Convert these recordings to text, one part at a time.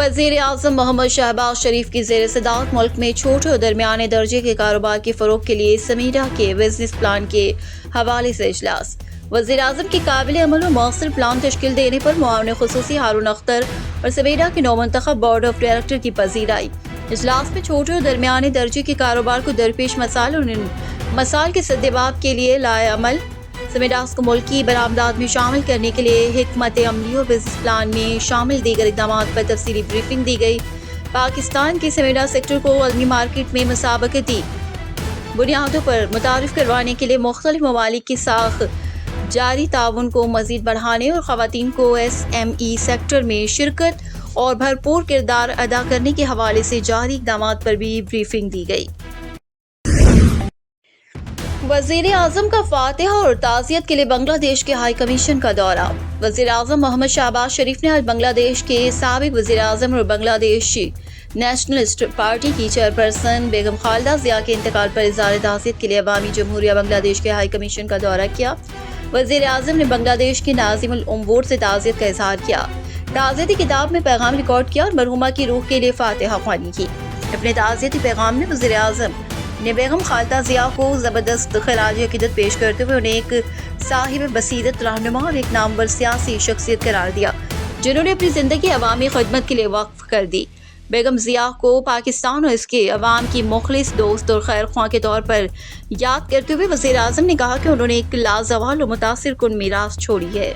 وزیر اعظم محمد شہباز شریف کی زیر صدارت ملک میں چھوٹے اور درمیانے درجے کے کاروبار کے فروغ کے لیے سمیڈا کے بزنس پلان کے حوالے سے اجلاس۔ وزیر اعظم کی قابل عمل اور مؤثر پلان تشکیل دینے پر معاون خصوصی ہارون اختر اور سمیڈا کے نو منتخب بورڈ آف ڈائریکٹر کی پذیرائی۔ اجلاس میں چھوٹے اور درمیانے درجے کے کاروبار کو درپیش مسائل اور ان مسائل کے سدباب کے لیے لائے عمل سمیڈاس کو ملکی برآمدات میں شامل کرنے کے لیے حکمت عملی اور بزنس پلان میں شامل دیگر اقدامات پر تفصیلی بریفنگ دی گئی۔ پاکستان کے سمیڈا سیکٹر کو عالمی مارکیٹ میں مسابقتی بنیادوں پر متعارف کروانے کے لیے مختلف ممالک کے ساتھ جاری تعاون کو مزید بڑھانے اور خواتین کو ایس ایم ای سیکٹر میں شرکت اور بھرپور کردار ادا کرنے کے حوالے سے جاری اقدامات پر بھی بریفنگ دی گئی۔ وزیر اعظم کا فاتحہ اور تعزیت کے لیے بنگلہ دیش کے ہائی کمیشن کا دورہ۔ وزیر اعظم محمد شہباز شریف نے آج بنگلہ دیش کے سابق وزیر اعظم اور بنگلہ دیش نیشنلسٹ پارٹی کی چیئرپرسن بیگم خالدہ ضیاء کے انتقال پر اظہار تعزیت کے لیے عوامی جمہوریہ بنگلہ دیش کے ہائی کمیشن کا دورہ کیا۔ وزیر اعظم نے بنگلہ دیش کے ناظم الامور سے تعزیت کا اظہار کیا، تعزیتی کتاب میں پیغام ریکارڈ کیا اور مرحومہ کی روح کے لیے فاتحہ خوانی کی۔ اپنے تعزیتی پیغام میں وزیر اعظم نے بیگم خالدہ ضیاء کو زبردست خراج عقیدت پیش کرتے ہوئے انہیں ایک صاحب بصیرت رہنما اور ایک نامور سیاسی شخصیت قرار دیا جنہوں نے اپنی زندگی عوامی خدمت کے لیے وقف کر دی۔ بیگم ضیاء کو پاکستان اور اس کے عوام کی مخلص دوست اور خیر خواہ کے طور پر یاد کرتے ہوئے وزیر اعظم نے کہا کہ انہوں نے ایک لازوال اور متاثر کن میراث چھوڑی ہے۔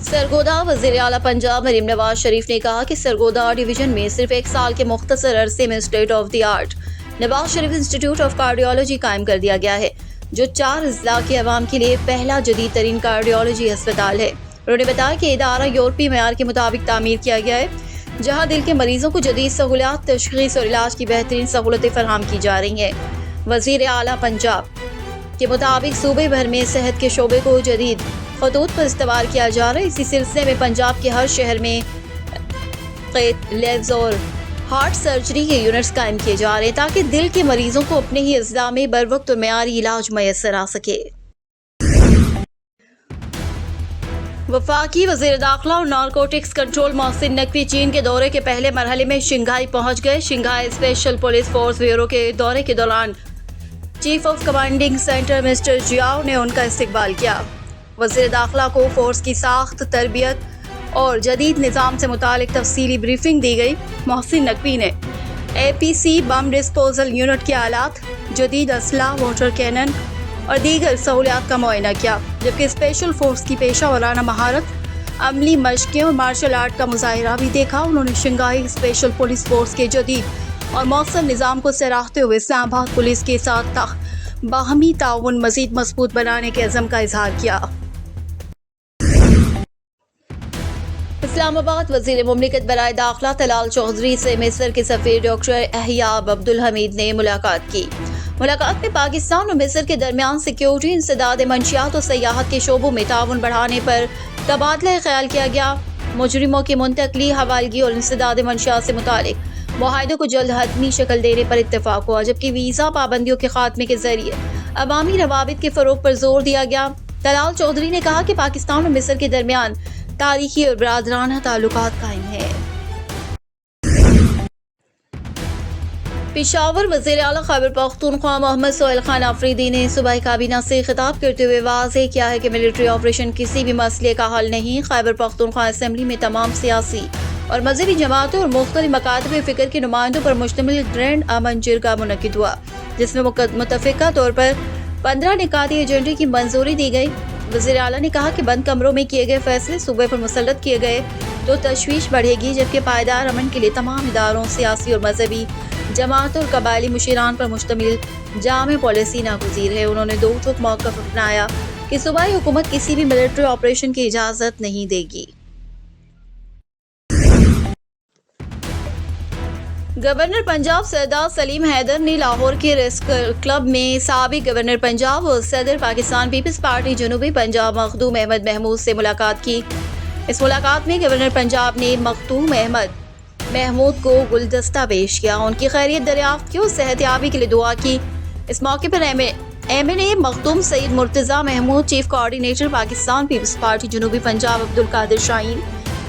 سرگودا وزیر اعلیٰ پنجاب مریم نواز شریف نے کہا کہ سرگودا ڈویژن میں صرف 1 سال کے مختصر عرصے میں state of the art Nawaz Sharif institute of cardiology قائم کر دیا گیا ہے، جو 4 اضلاع کے عوام کے لیے پہلا جدید ترین کارڈیالوجی ہسپتال ہے۔ انہوں نے بتایا کہ ادارہ یورپی معیار کے مطابق تعمیر کیا گیا ہے، جہاں دل کے مریضوں کو جدید سہولیات، تشخیص اور علاج کی بہترین سہولتیں فراہم کی جا رہی ہیں۔ وزیر اعلیٰ پنجاب کے مطابق صوبے بھر میں صحت کے شعبے کو جدید خطوط پر استوار کیا جا رہا ہے۔ اسی سلسلے میں پنجاب کے ہر شہر میں لیبز اور ہارٹ سرجری کے یونٹس قائم کیے جا رہے ہیں تاکہ دل کے مریضوں کو اپنے ہی اضلاع میں بروقت اور معیاری علاج میسر آ سکے۔ وفاقی وزیر داخلہ اور نارکوٹکس کنٹرول محسن نقوی چین کے دورے کے پہلے مرحلے میں شنگھائی پہنچ گئے۔ Shanghai special police force bureau کے دورے کے دوران chief of commanding centre mister Jiao نے ان کا استقبال کیا۔ وزیر داخلہ کو فورس کی ساخت، تربیت اور جدید نظام سے متعلق تفصیلی بریفنگ دی گئی۔ محسن نقوی نے اے پی سی بم ڈسپوزل یونٹ کے آلات، جدید اسلحہ، واٹر کینن اور دیگر سہولیات کا معائنہ کیا، جبکہ اسپیشل فورس کی پیشہ ورانہ مہارت، عملی مشقیں اور مارشل آرٹ کا مظاہرہ بھی دیکھا۔ انہوں نے شنگھائی اسپیشل پولیس فورس کے جدید اور مؤثر نظام کو سراہتے ہوئے اسلام آباد پولیس کے ساتھ باہمی تعاون مزید مضبوط بنانے کے عزم کا اظہار کیا۔ اسلام آباد وزیر مملکت برائے داخلہ طلال چودھری سے مصر کے سفیر ڈاکٹر احیاب عبدالحمید نے ملاقات کی۔ ملاقات میں پاکستان اور مصر کے درمیان سیکیورٹی، انسداد منشیات اور سیاحت کے شعبوں میں تعاون بڑھانے پر تبادلہ خیال کیا گیا۔ مجرموں کی منتقلی، حوالگی اور انسداد منشیات سے متعلق معاہدوں کو جلد حتمی شکل دینے پر اتفاق ہوا، جبکہ ویزا پابندیوں کے خاتمے کے ذریعے عوامی روابط کے فروغ پر زور دیا گیا۔ طلال چودھری نے کہا کہ پاکستان اور مصر کے درمیان تاریخی اور برادرانہ تعلقات قائم ہیں۔ پشاور وزیر اعلیٰ خیبر پختونخوا محمد سہیل خان آفریدی نے صوبائی کابینہ سے خطاب کرتے ہوئے واضح کیا ہے کہ ملٹری آپریشن کسی بھی مسئلے کا حل نہیں۔ خیبر پختونخوا اسمبلی میں تمام سیاسی اور مذہبی جماعتوں اور مختلف مکاتب فکر کے نمائندوں پر مشتمل گرینڈ امن جرگہ منعقد ہوا، جس میں متفقہ طور پر 15 نکاتی ایجنڈے کی منظوری دی گئی۔ وزیر اعلیٰ نے کہا کہ بند کمروں میں کیے گئے فیصلے صوبے پر مسلط کیے گئے تو تشویش بڑھے گی، جبکہ پائیدار امن کے لیے تمام اداروں، سیاسی اور مذہبی جماعتوں اور قبائلی مشیران پر مشتمل جامع پالیسی ناگزیر ہے۔ انہوں نے دو ٹوک موقف اپنایا کہ صوبائی حکومت کسی بھی ملٹری آپریشن کی اجازت نہیں دے گی۔ گورنر پنجاب سردار سلیم حیدر نے لاہور کے ریس کلب میں سابق گورنر پنجاب اور صدر پاکستان پیپلز پارٹی جنوبی پنجاب مخدوم احمد محمود سے ملاقات کی۔ اس ملاقات میں گورنر پنجاب نے مخدوم احمد محمود کو گلدستہ پیش کیا، ان کی خیریت دریافت کی اور صحت یابی کے لیے دعا کی۔ اس موقع پر M N A Makhdoom Saeed Murtaza Mahmood, chief coordinator Pakistan Peoples Party جنوبی پنجاب عبدالقادر شاہین،